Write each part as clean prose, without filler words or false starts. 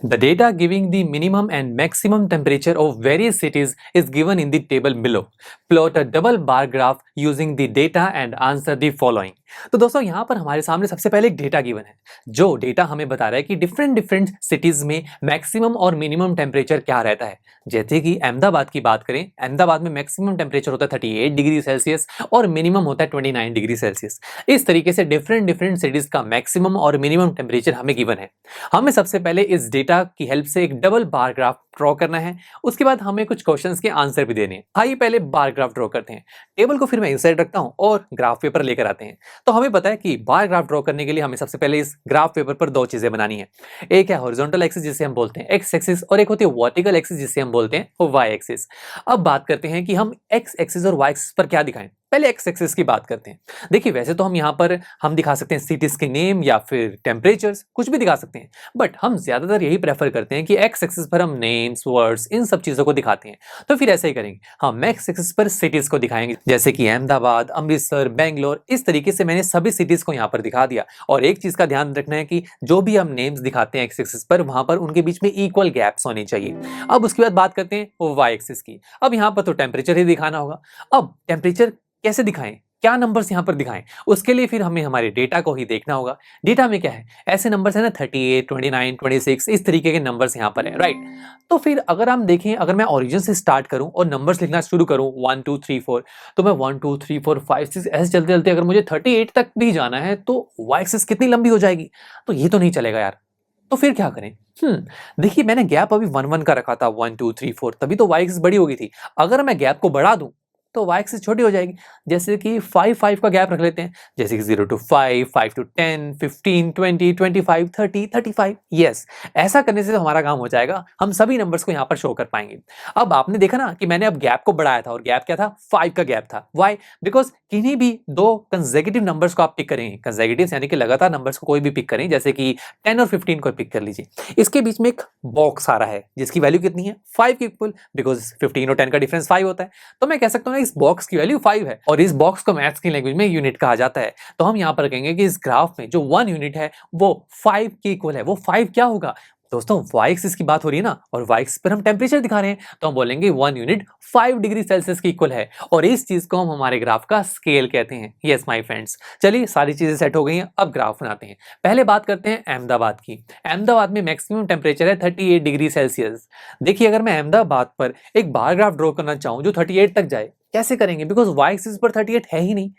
The data giving the minimum and maximum temperature of various cities is given in the table below. Plot a double bar graph using the data and answer the following. तो दोस्तों यहाँ पर हमारे सामने सबसे पहले एक data given है, जो डेटा हमें बता रहा है कि डिफरेंट सिटीज में मैक्सिमम और मिनिमम टेम्परेचर क्या रहता है। जैसे कि अहमदाबाद की बात करें, अहमदाबाद में मैक्सिमम टेम्परेचर होता है 38 डिग्री सेल्सियस और मिनिमम होता है 29 डिग्री सेल्सियस। इस तरीके से डिफरेंट सिटीज का मैक्सिमम और मिनिमम टेम्परेचर हमें गिवन है। हमें सबसे पहले इस डेटा की हेल्प से एक डबल बार ग्राफ ड्रॉ करना है, उसके बाद हमें कुछ क्वेश्चंस के आंसर भी देने हैं। आइए पहले बार ग्राफ ड्रॉ करते हैं। टेबल को फिर मैं इस साइड रखता हूं और ग्राफ पेपर लेकर आते हैं। तो हमें पता है कि बार ग्राफ ड्रॉ करने के लिए हमें सबसे पहले इस ग्राफ पेपर पर दो चीजें बनानी है। एक है हॉरिजॉन्टल एक्सिस जिसे हम बोलते हैं एक्स एक्सिस, और एक होती है वर्टिकल एक्सिस जिसे हम बोलते हैं वाई एक्सिस। अब बात करते हैं कि हम एक्स एक्सिस और वाई एक्सिस पर क्या दिखाएं। पहले एक्स एक्सिस की बात करते हैं। देखिए वैसे तो हम यहाँ पर हम दिखा सकते हैं सिटीज के नेम या फिर टेम्परेचर्स, कुछ भी दिखा सकते हैं, बट हम ज्यादातर यही प्रेफर करते हैं कि एक्स एक्सिस पर हम नेम्स, वर्ड्स, इन सब चीजों को दिखाते हैं। तो फिर ऐसे ही करेंगे, हम एक्स एक्सिस पर सिटीज को दिखाएंगे, जैसे कि अहमदाबाद, अमृतसर, बेंगलोर। इस तरीके से मैंने सभी सिटीज को यहाँ पर दिखा दिया। और एक चीज का ध्यान रखना है कि जो भी हम नेम्स दिखाते हैं एक्स एक्सिस पर, वहां पर उनके बीच में इक्वल गैप्स होने चाहिए। अब उसके बाद बात करते हैं वाई एक्सिस की। अब यहाँ पर तो टेम्परेचर ही दिखाना होगा। अब टेम्परेचर कैसे दिखाएं, क्या नंबर्स यहाँ पर दिखाएं, उसके लिए फिर हमें हमारे डेटा को ही देखना होगा। डेटा में क्या है, ऐसे नंबर्स है ना 38, 29, 26, इस तरीके के नंबर्स यहाँ पर है, राइट। तो फिर अगर हम देखें, अगर मैं ओरिजिन से स्टार्ट करूं और नंबर्स लिखना शुरू करूं 1 2 3 4, तो मैं 1 2 3 4 5 6 ऐसे चलते चलते अगर मुझे 38 तक भी जाना है तो वाई एक्सिस कितनी लंबी हो जाएगी। तो ये तो नहीं चलेगा यार। तो फिर क्या करें। देखिए मैंने गैप अभी 1 1 का रखा था, 1 2 3 4, तभी तो वाई एक्सिस बड़ी होगी थी। अगर मैं गैप को बढ़ा दूं तो वाई एक्सिस छोटी हो जाएगी। जैसे कि 5 5 का गैप रख लेते हैं, जैसे कि 0 to 5, 5 to 10, 15, 20, 25, 30, 35। यस, ऐसा करने से तो हमारा काम हो जाएगा, हम सभी नंबर्स को यहाँ पर शो कर पाएंगे। अब आपने देखा ना कि मैंने अब गैप को बढ़ाया था, और गैप क्या था, 5 का गैप था। वाई, बिकॉज किन्हीं भी दो कंसेक्यूटिव नंबर्स को आप पिक करेंगे, कंसेक्यूटिव यानी कि लगातार नंबर्स को कोई भी पिक करें, जैसे कि 10 और 15 को पिक कर लीजिए। इसके बीच में एक बॉक्स आ रहा है जिसकी वैल्यू कितनी है, 5 की इक्वल, बिकॉज 15 और 10 का डिफरेंस 5 होता है। तो मैं कह सकता हूँ इस बॉक्स की वैल्यू 5 है, और इस बॉक्स को मैथ्स की लैंग्वेज में यूनिट कहा जाता है। तो हम यहाँ पर कहेंगे कि इस ग्राफ में जो 1 यूनिट है वो 5 के इक्वल है। वो 5 क्या होगा दोस्तों, वाई एक्सिस की बात हो रही है ना, और वाई एक्सिस पर हम टेम्परेचर दिखा रहे हैं, तो हम बोलेंगे 1 यूनिट 5 डिग्री सेल्सियस की इक्वल है, और इस चीज को हम हमारे ग्राफ का स्केल कहते हैं। यस माय फ्रेंड्स, चलिए सारी चीजें सेट हो गई हैं, अब ग्राफ बनाते हैं। पहले बात करते हैं अहमदाबाद की। अहमदाबाद में मैक्सिमम टेम्परेचर है 38 डिग्री सेल्सियस। देखिए अगर मैं अहमदाबाद पर एक बार ग्राफ ड्रॉ करना चाहूँ जो 38 तक जाए, कैसे करेंगे, बिकॉज वाई एक्सिस पर 38 है ही नहीं।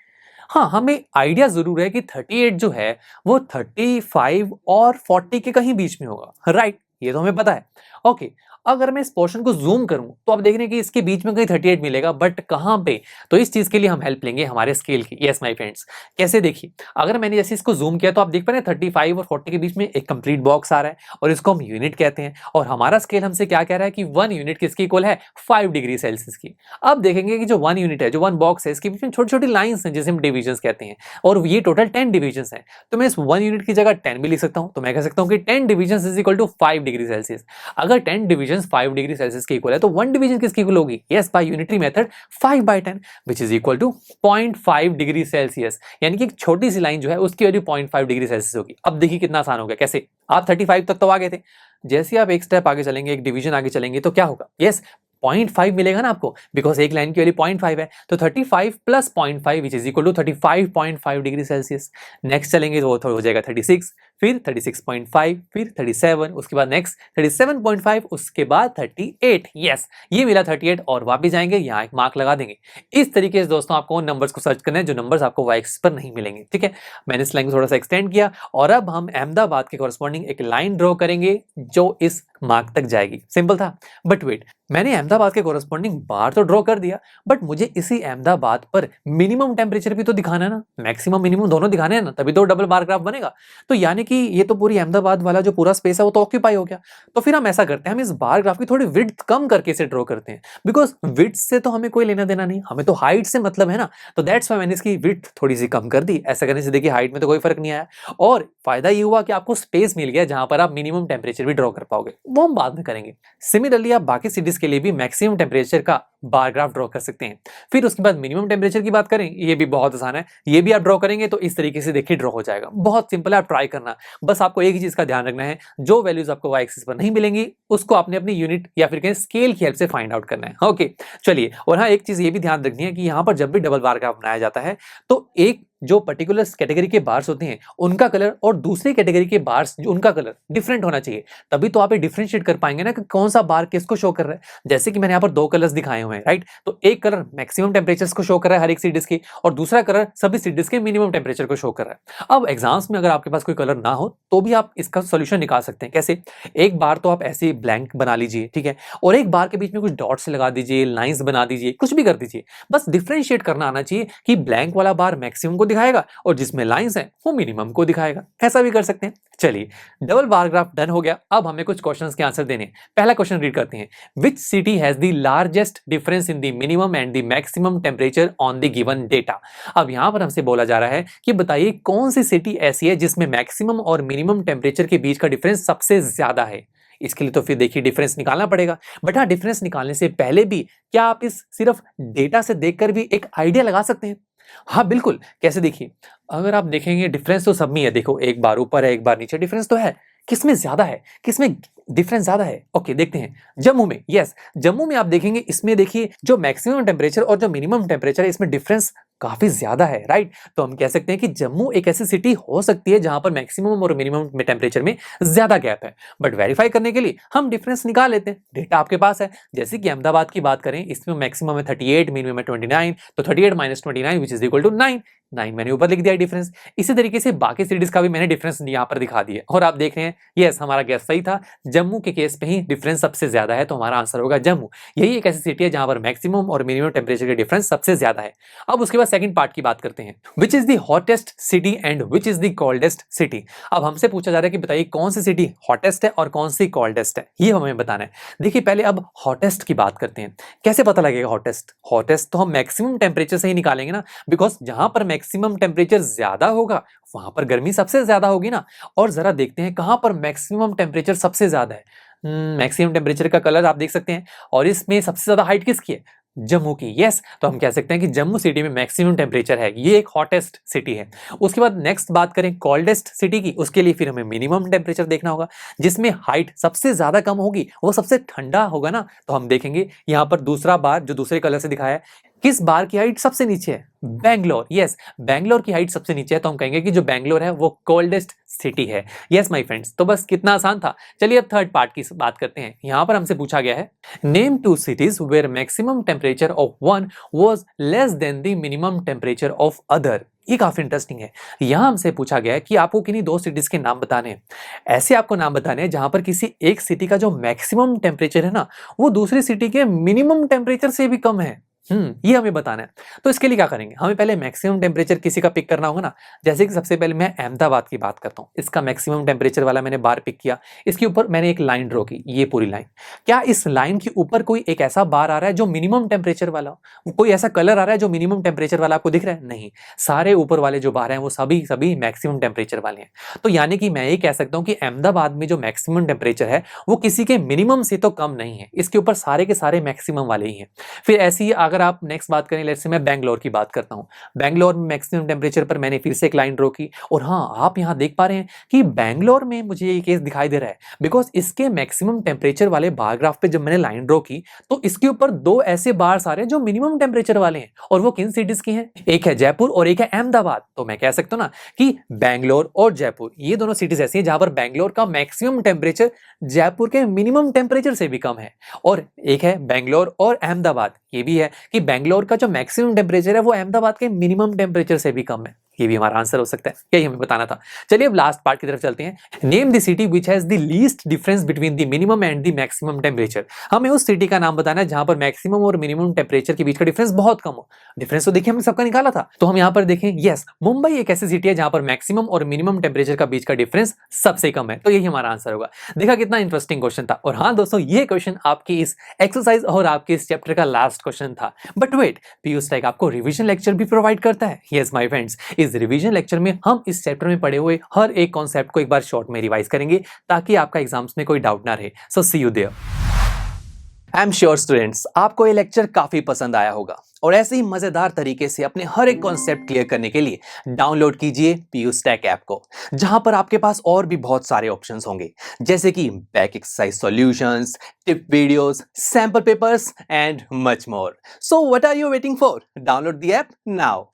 हाँ, हमें आइडिया जरूर है कि 38 जो है वो 35 और 40 के कहीं बीच में होगा, राइट, ये तो हमें पता है। ओके, अगर मैं इस पोर्शन को जूम करूं तो आप देख रहे हैं कि इसके बीच में कहीं 38 मिलेगा, बट कहां पे, तो इस चीज के लिए हम हेल्प लेंगे हमारे स्केल की। यस माय फ्रेंड्स, कैसे, देखिए अगर मैंने जैसे इसको जूम किया तो आप देख पा रहे हैं 35 और 40 के बीच में एक कंप्लीट बॉक्स आ रहा है, और इसको हम यूनिट कहते हैं। और हमारा स्केल हमसे क्या कह रहा है कि 1 यूनिट किसकी इक्वल है, 5 डिग्री सेल्सियस की। अब देखेंगे कि जो 1 यूनिट है, जो 1 बॉक्स है, इसके बीच में छोटी छोटी लाइंस हैं जिसे हम डिविजन्स कहते हैं, और ये टोटल 10 डिविजन्स हैं। तो मैं इस 1 यूनिट की जगह 10 भी लिख सकता हूं, तो मैं कह सकता हूं कि 10 divisions is equal to 5 degree Celsius. अगर 10 डिविजन्स 5 डिग्री सेल्सियस के इक्वल है तो 1 डिवीजन किसकी इक्वल होगी, yes by unitary method 5/10 which is equal to 0.5 degree Celsius. यानी कि एक छोटी सी लाइन जो है उसकी वैल्यू 0.5 डिग्री सेल्सियस होगी। अब देखिए कितना आसान हो गया, कैसे, आप 35 तक तो आ गए थे, जैसे आप एक स्टेप आगे चलेंगे, एक डिवीजन आगे चलेंगे, तो क्या होगा, यस 0.5 मिलेगा ना आपको, बिकॉज एक लाइन की वैल्यू 0.5 है। तो 35 plus 0.5 which is equal to 35.5 degree Celsius. Next चलेंगे तो वो हो जाएगा 36, फिर 36.5, फिर 37, उसके बाद नेक्स्ट 37.5, उसके बाद 38। यस, ये मिला 38, और वापस जाएंगे, यहाँ एक मार्क लगा देंगे। इस तरीके से दोस्तों आपको उन नंबर्स को सर्च करना है जो नंबर्स आपको वाई एक्सिस पर नहीं मिलेंगे, ठीक है। मैंने इस लाइन को थोड़ा सा एक्सटेंड किया, और अब हम अहमदाबाद के कॉरेस्पॉन्डिंग एक लाइन ड्रॉ करेंगे जो इस मार्क तक जाएगी। सिंपल था, बट वेट, मैंने अहमदाबाद के कॉरेस्पॉन्डिंग बार तो ड्रॉ कर दिया, बट मुझे इसी अहमदाबाद पर मिनिमम टेम्परेचर भी तो दिखाना है ना, मैक्सिमम मिनिमम दोनों दिखाने हैं ना, तभी तो डबल बार ग्राफ बनेगा। तो यानी कि ये तो पूरी अहमदाबाद वाला जो पूरा स्पेस है वो तो ऑक्यूपाई हो गया। तो फिर हम ऐसा करते हैं, हम इस बार ग्राफ की थोड़ी विड्थ कम करके इसे ड्रॉ करते हैं, बिकॉज विड्थ से तो हमें कोई लेना देना नहीं, हमें तो हाइट से मतलब है ना। तो दैट्स व्हाई मैंने इसकी विड्थ थोड़ी सी कम कर दी। ऐसा करने से देखिए हाइट में तो कोई फर्क नहीं आया, और फायदा ये हुआ कि आपको स्पेस मिल गया जहां पर आप मिनिमम टेम्परेचर भी ड्रॉ कर पाओगे, वो हम बाद में करेंगे। सिमिलरली आप बाकी सिटीज के लिए भी मैक्सिमम टेम्परेचर का बार ग्राफ ड्रॉ कर सकते हैं। फिर उसके बाद मिनिमम टेम्परेचर की बात करें, ये भी बहुत आसान है, ये भी आप ड्रॉ करेंगे तो इस तरीके से देखिए ड्रॉ हो जाएगा, बहुत सिंपल है, आप ट्राई करना। बस आपको एक ही चीज का ध्यान रखना है, जो वैल्यूज आपको वाई एक्सिस पर नहीं मिलेंगी उसको आपने अपनी यूनिट या फिर कहें स्केल की हेल्प से फाइंड आउट करना है। ओके, चलिए। और हाँ, एक चीज ये भी ध्यान रखनी है कि यहाँ पर जब भी डबल बार ग्राफ बनाया जाता है तो एक जो पर्टिकुलर कैटेगरी के बार्स होते हैं उनका कलर और दूसरी कैटेगरी के बार्स जो उनका कलर डिफरेंट होना चाहिए, तभी तो आप ये डिफरेंशिएट कर पाएंगे ना कि कौन सा बार किसको शो कर रहा है। जैसे कि मैंने यहाँ पर दो कलर्स दिखाए हुए हैं, राइट? तो एक कलर मैक्सिमम टेम्परेचर्स को शो कर रहा है हर एक सिटीज की, और दूसरा कलर सभी सिटीज के मिनिमम टेम्परेचर को शो कर रहा है। अब एग्जाम्स में अगर आपके पास कोई कलर ना हो तो भी आप इसका सोल्यूशन निकाल सकते हैं। कैसे? एक बार तो आप ऐसे ब्लैंक बना लीजिए, ठीक है, और एक बार के बीच में कुछ डॉट्स लगा दीजिए, लाइंस बना दीजिए, कुछ भी कर दीजिए, बस डिफरेंशिएट करना आना चाहिए कि ब्लैंक वाला बार मैक्सिमम को दिखाएगा और जिसमें लाइंस हैं वो मिनिमम को दिखाएगा। ऐसा भी कर सकते हैं। चलिए, डबल बार ग्राफ डन हो गया। अब हमें कुछ क्वेश्चंस के आंसर देने हैं। पहला क्वेश्चन रीड करते हैं। Which city has the largest difference in the minimum and the maximum temperature on the given data? अब यहां पर हमसे बोला जा रहा है कि बताइए कौन सी सिटी ऐसी है जिसमें मैक्सिमम और मिनिमम टेम्परेचर के बीच का डिफरेंस सबसे ज्यादा है। इसके लिए तो फिर देखिए डिफरेंस निकालना पड़ेगा, बट हाँ, डिफरेंस निकालने से पहले भी क्या आप इस सिर्फ डेटा से देखकर भी एक आइडिया लगा सकते हैं? हाँ बिल्कुल। कैसे? देखिए, अगर आप देखेंगे डिफरेंस तो सब में है। देखो, एक बार ऊपर है एक बार नीचे, डिफरेंस तो है। किसमें ज्यादा है, किसमें डिफरेंस ज्यादा है? ओके, देखते हैं। जम्मू में, यस, जम्मू में आप देखेंगे इसमें देखिए जो मैक्सिमम टेम्परेचर और जो मिनिमम टेम्परेचर है इसमें डिफरेंस काफी ज्यादा है, राइट? तो हम कह सकते हैं कि जम्मू एक ऐसी सिटी हो सकती है जहां पर मैक्सिमम और मिनिमम टेम्परेचर में ज्यादा गैप है। बट वेरीफाई करने के लिए हम डिफरेंस निकाल लेते हैं, डेटा आपके पास है। जैसे कि अहमदाबाद की बात करें, इसमें मैक्सिमम है 38, मिनिमम है 29, तो 38 minus 29 which is equal to 9। मैंने ऊपर लिख दिया डिफरेंस। इसी तरीके से बाकी सिटीज का भी मैंने डिफरेंस यहाँ पर दिखा दिया, और आप देख रहे हैं यस, हमारा गैस सही था। जम्मू के केस पे ही डिफरेंस सबसे ज्यादा है, तो हमारा आंसर होगा जम्मू। यही एक ऐसी सिटी है जहां पर मैक्सिमम और मिनिमम टेम्परेचर के डिफरेंस सबसे ज्यादा है। अब उसके बाद सेकंड पार्ट की बात करते हैं। Which is the hottest city and which is the coldest city? अब हमसे पूछा जा रहा है कि बताइए कौन सी सिटी हॉटेस्ट है और कौन सी कोल्डेस्ट है, ये हमें बताना है। देखिए, पहले अब हॉटेस्ट की बात करते हैं। कैसे पता लगेगा हॉटेस्ट? हॉटेस्ट तो हम मैक्सिमम टेम्परेचर से ही निकालेंगे ना, बिकॉज जहां पर मैक्सिमम टेम्परेचर ज्यादा होगा वहां पर गर्मी सबसे ज्यादा होगी ना। और जरा देखते हैं कहां पर मैक्सिमम टेम्परेचर सबसे ज्यादा है। मैक्सिमम टेम्परेचर का कलर आप देख सकते हैं, और इसमें सबसे ज्यादा हाइट किसकी है? जम्मू की। यस, तो हम कह सकते हैं कि जम्मू सिटी में मैक्सिमम टेम्परेचर है, ये एक हॉटेस्ट सिटी है। उसके बाद नेक्स्ट बात करें कोल्डेस्ट सिटी की, उसके लिए फिर हमें मिनिमम टेम्परेचर देखना होगा, जिसमें हाइट सबसे ज्यादा कम होगी वो सबसे ठंडा होगा ना। तो हम देखेंगे यहाँ पर दूसरा बार जो दूसरे कलर से दिखाया है, किस बार की हाइट सबसे नीचे है? बैंगलोर। यस, बैंगलोर की हाइट सबसे नीचे है, तो हम कहेंगे कि जो बैंगलोर है वो कोल्डेस्ट सिटी है। यस माय फ्रेंड्स, तो बस कितना आसान था। चलिए अब थर्ड पार्ट की बात करते हैं। यहां पर हमसे पूछा गया है, name two cities where maximum temperature of one was less than the minimum temperature of other. ये काफी इंटरेस्टिंग है। यहां हमसे पूछा गया है कि आपको किन्हीं दो सिटीज के नाम बताने हैं। ऐसे आपको नाम बताने हैं जहां पर किसी एक सिटी का जो मैक्सिमम टेम्परेचर है ना, वो दूसरी सिटी के मिनिमम टेम्परेचर से भी कम है। ये हमें बताना है। तो इसके लिए क्या करेंगे, हमें पहले मैक्सिमम टेम्परेचर किसी का पिक करना होगा ना। जैसे कि सबसे पहले मैं अहमदाबाद की बात करता हूं, इसका मैक्सिमम टेम्परेचर वाला मैंने बार पिक किया, इसके ऊपर मैंने एक लाइन ड्रॉ की, ये पूरी लाइन। क्या इस लाइन के ऊपर कोई एक ऐसा बार आ रहा है जो मिनिमम टेम्परेचर वाला हो? कोई ऐसा कलर आ रहा है जो मिनिमम टेम्परेचर वाला आपको दिख रहा है? नहीं, सारे ऊपर वाले जो बार हैं वो सभी सभी मैक्सिमम टेम्परेचर वाले हैं। तो यानी कि मैं ये कह सकता हूं कि अहमदाबाद में जो मैक्सिमम टेम्परेचर है वो किसी के मिनिमम से तो कम नहीं है, इसके ऊपर सारे के सारे मैक्सिमम वाले ही हैं। फिर ऐसी ही अगर आप नेक्स्ट बात करें, लेट्स से मैं बैंगलोर की बात करता हूं। बैंगलोर में मैक्सिमम टेम्परेचर पर मैंने फिर से एक लाइन ड्रॉ की, और हाँ, आप यहां देख पा रहे हैं कि बैंगलोर में मुझे ये केस दिखाई दे रहा है, बिकॉज इसके मैक्सिमम टेम्परेचर वाले बार ग्राफ पे जब मैंने लाइन ड्रॉ की तो इसके ऊपर दो ऐसे बार्स आ रहे हैं जो मिनिमम टेम्परेचर वाले हैं, और वो किन सिटीज की हैं? एक है जयपुर और एक है अहमदाबाद। तो मैं कह सकता हूं ना कि बैंगलोर और जयपुर, ये दोनों सिटीज ऐसी हैं जहां पर बैंगलोर का मैक्सिमम टेम्परेचर जयपुर के मिनिमम टेम्परेचर से भी कम है। और एक है बैंगलोर और अहमदाबाद, ये भी है कि बैंगलोर का जो मैक्सिमम टेम्परेचर है वो अहमदाबाद के मिनिमम टेम्परेचर से भी कम है। ये भी हमारा आंसर हो सकता है, यही हमें बताना था। चलिए अब लास्ट पार्ट की तरफ चलते हैं। Name the city which has the least difference between the minimum and the maximum temperature. हमें उस सिटी का नाम बताना है जहां पर मैक्सिमम और मिनिमम टेम्परेचर के बीच का डिफरेंस बहुत कम हो। डिफरेंस तो देखिए हमने सबका निकाला था, तो हम यहां पर देखें, यस, मुंबई एक ऐसी सिटी है जहां पर मैक्सिमम और मिनिमम टेम्परेचर का बीच का डिफरेंस सबसे कम है, तो यही हमारा आंसर होगा। देखा कितना इंटरेस्टिंग क्वेश्चन था। और हाँ दोस्तों, ये क्वेश्चन आपकी इस एक्सरसाइज और आपके इस चैप्टर का लास्ट क्वेश्चन था। बट वेट, पीयूष टेक आपको रिवीजन लेक्चर भी प्रोवाइड करता है। यस माय फ्रेंड्स, इस रिवीजन लेक्चर में हम इस चैप्टर में पढ़े हुए हर एक कॉन्सेप्ट को एक बार शॉर्ट में रिवाइज करेंगे ताकि आपका एग्जाम्स में कोई डाउट ना रहे। So see you there. I am sure students आपको ये लेक्चर काफी पसंद आया होगा और ऐसे ही मजेदार तरीके से अपने हर एक कॉन्सेप्ट क्लियर करने के लिए डाउनलोड कीजिए पीयू स्टैक ऐप को, जहां पर आपके पास और भी बहुत सारे ऑप्शंस होंगे, जैसे कि back exercise solutions, tip videos, sample papers and much more. So what are you waiting for? Download the app now.